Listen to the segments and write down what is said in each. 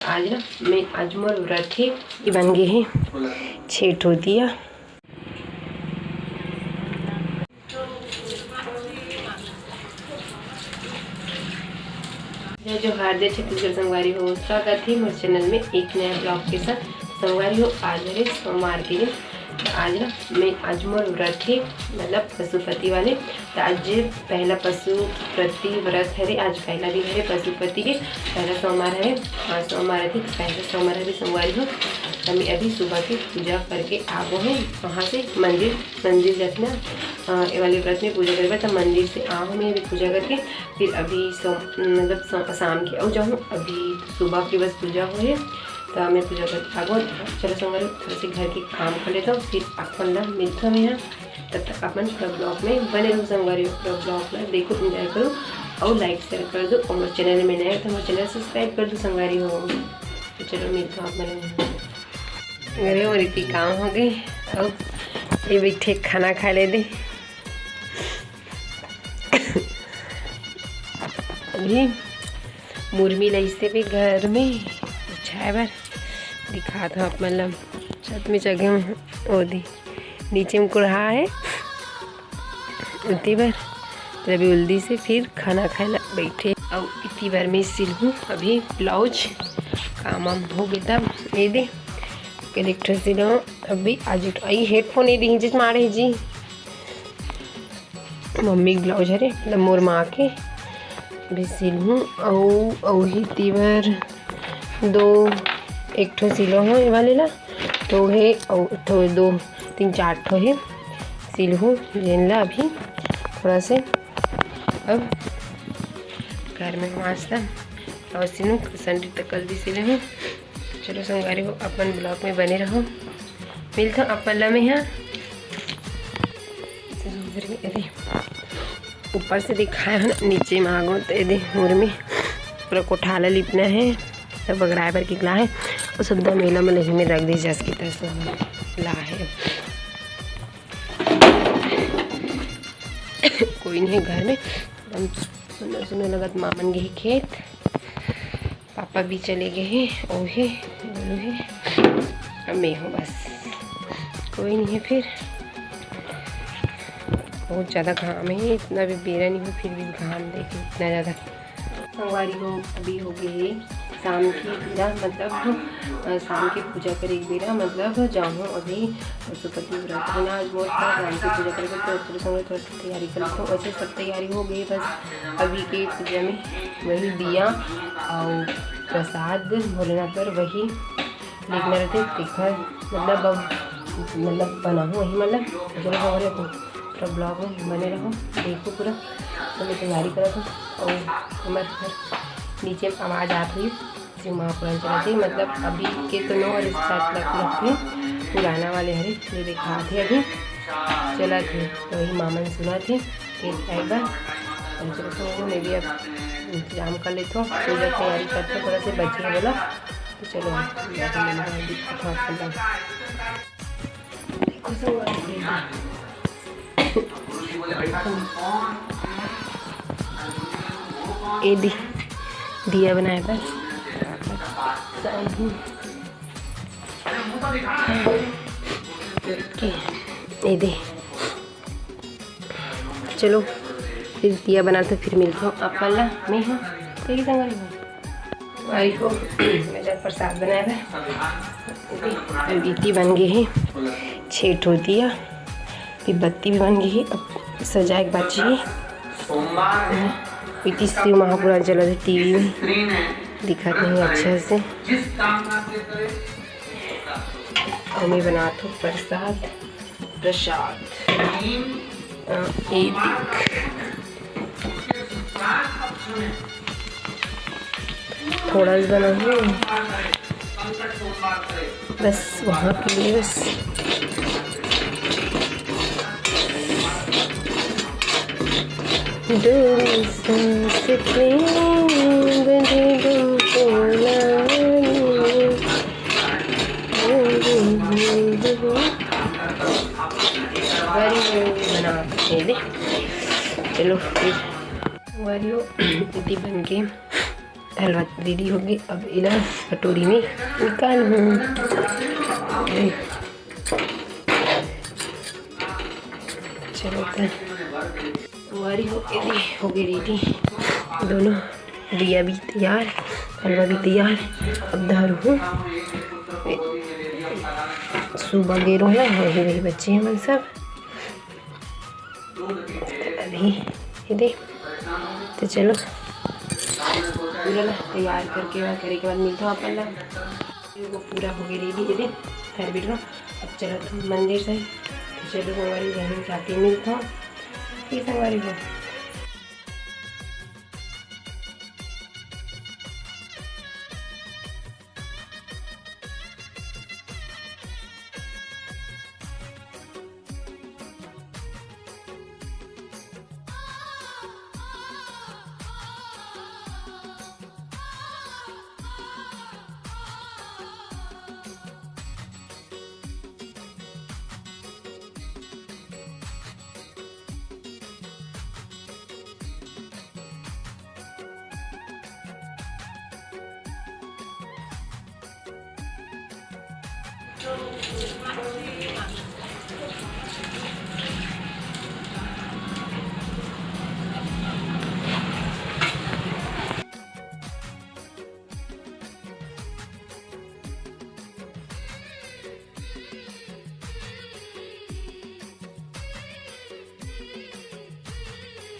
आज मोर व्रत है ये बन गए हैं 6 ठो दिया। जो हार्दिक छत्तीसगढ़ संगवारी हो, स्वागत है मेरे चैनल में एक नया ब्लॉग के साथ। संगवारी हो, आज है सोमवार के दिन। आज मोर व्रत है, मतलब पशुपति वाले। तो आज पहला पशुपति व्रत है। आज पहला दिन है पशुपति के, पहला सोमवार है। आज सोमवार है, पहला सोमवार है सोमवारी हो। हम अभी सुबह की पूजा करके आ गए हैं वहाँ से मंदिर जाना ये वाले व्रत में पूजा करके। तब मंदिर से आओ मैं अभी पूजा करके, फिर अभी मतलब शाम की आओ जाऊँ। अभी सुबह की बस पूजा हुई है तो मैं पूजा करके आ गई। चलो संगवारी थोड़े से घर के काम कर लेता हूँ, फिर अपन ना मिलता हूँ यहाँ। तब तक अपन ब्लॉग में बने रहो संगवारी। ब्लॉग में देखो, एंजॉय करो और लाइक शेयर कर दो। और मेरे चैनल में नया है तो मेरे चैनल सब्सक्राइब कर दो संगवारी हो। तो चलो मिलता हूँ अपन मेरे और इतनी काम हो गए। और ये बैठे खाना खा ले दे। अभी मुर्मी लईसे भी घर में छाया बार दिखा था मतलब छत में जगह ओदी नीचे में कुढ़ा है उतनी बार। तो अभी उल्दी से फिर खाना खाने बैठे और इतनी बार मैं सिलूँ अभी ब्लाउज काम वाम हो गया। तब ये दे कलेक्टर से लो अभी आज आई हेडफोन ये दी जिस मारे जी मम्मी ब्लाउज है मतलब मोर माँ के अभी सिलूँ। और ही तीवर एक ठो सिलो हो ये वाले ला तो है और ठो 2 3 4 ठो है सिलूँ जेन ला। अभी थोड़ा से अब घर में मास्ता और सिलूँ संडे तक कल भी सिले हूँ। चलो संगवारी को अपन ब्लॉग में बने रहो, मिलता हूँ अपन ला में यहाँ। अरे ऊपर से दिखाया है ना, नीचे में आगो तो ये मोर में पूरा कोठाला लिपना है सब बगड़ाए पर किला है और सब मेला में लही में रख दी जस की तरह ला है। कोई नहीं घर में, एकदम सुंदर सुंदर लगत। मामन गए खेत, पापा भी चले गए हैं और है बोलू है अब मैं हूँ बस। कोई नहीं है, फिर बहुत ज़्यादा घाम है। इतना भी बेरा नहीं हो फिर भी घाम देखे इतना ज़्यादा। संगवारी हो अभी हो गए शाम की बेरा, मतलब शाम की पूजा करे एक बेरा मतलब जाऊँ। अभी पशुपति व्रत है ना आज बहुत शाम की पूजा करेंगे तो थोड़ा तैयारी कर लेते हूँ। वैसे सब तैयारी हो गई, बस अभी के पूजा में वही दिया और प्रसाद भोलेनाथ पर वही देखना रहते देखा मतलब बना हूँ वही मतलब। चलो हो रहे पूरा ब्लॉग में बने रहो, देखो पूरा। तो मैं तैयारी करा था और हमारे घर नीचे आवाज़ आती हुई जो माँ पुरान चला थी, मतलब अभी के तो 9 और लगते पुराना वाले हरे ये देखा थे अभी चला थे तो वही मामन सुना थे एक बार। चलो तो मैं भी अब इंतजाम कर लेता हूँ, पूजा तैयारी करते हूँ। थोड़ा से बच्चे बोला तो चलो ये दिया बनाया पर ये दे। चलो फिर दिया बना तो फिर मिलता हूँ आप वाला मैं हूँ ठीक है। आई हो मेरा प्रसाद बनाया था, बीती बन गई है 6 ठो दिया, फिर बत्ती भी बन गई है। अब सजाए के बात चाहिए बीती शिव महापुराण चला था टीवी में दिखा नहीं अच्छा से। और मैं बनाता हूँ प्रसाद थोड़ा सा बनाऊँ बस वहाँ के लिए बस। बना दे चलो फिर वारियो दीदी बन के हलवा रेडी हो गई। अब इधर कटोरी में निकाल चलो हमारी हो गई रेडी। दोनों दिया भी तैयार, हलवा भी तैयार। अब दारू सुबह गेरो है, वही बच्चे हैं मन सब अभी ये दे। तो चलो पूरा ना तैयार करके वहाँ करे के बाद मिलता हूँ अपन वो पूरा हो गया रेडी। ये दे घर बैठ रहा। अब चलो तुम मंदिर से। तो चलो संगवारी बहन जाके मिलता हूँ। ठीक संगवारी को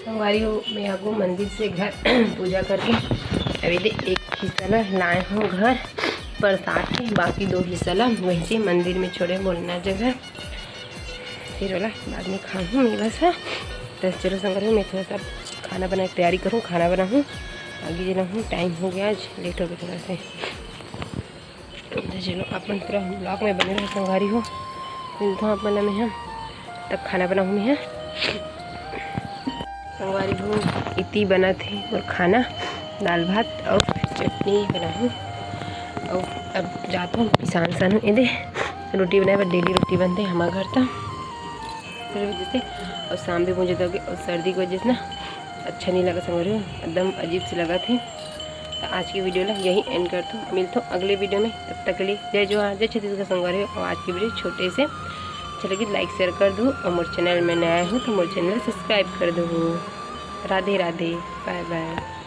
हमारी मैं आगू मंदिर से घर पूजा करके अभी दे एक हिस्सा ला लाए हूँ घर प्रसाद के, बाकी 2 हिस्सा ला वहीं से मंदिर में छोड़े बोलना जगह फिर वाला बाद में खाऊँ मैं बस है। तो चलो संग मैं थोड़ा सा खाना बना की तैयारी करूँ, खाना बनाऊँ आगे जना हूँ। टाइम हो गया, आज लेट हो गया थोड़ा से। तो चलो अपन पूरा ब्लॉग में बने रहे संगवारी हो। मिलता हूँ अपन में हम तब खाना बनाऊँ मैं संगवारी हूँ। इतनी बना थे और खाना दाल भात और चटनी बना हूँ। और अब जाता हूँ किसान सन हूँ इधे रोटी बनाए, पर डेली रोटी बनते हैं हमारे घर तक फिर वजह से। और शाम भी मुझे दोगे और सर्दी की वजह से ना अच्छा नहीं लगा संगवारी हूँ, एकदम अजीब से लगा थे। तो आज की वीडियो ना यही एंड करता हूँ। मिलता हूँ अगले वीडियो में, तब तक के लिए जय जोहार, जय छत्तीसगढ़ संगवारी हो। और आज की वीडियो छोटे से अच्छा लगी लाइक शेयर कर दो, और मोर चैनल में नया हूँ तो मोर चैनल सब्सक्राइब कर दो। Radhe Radhe, bye bye.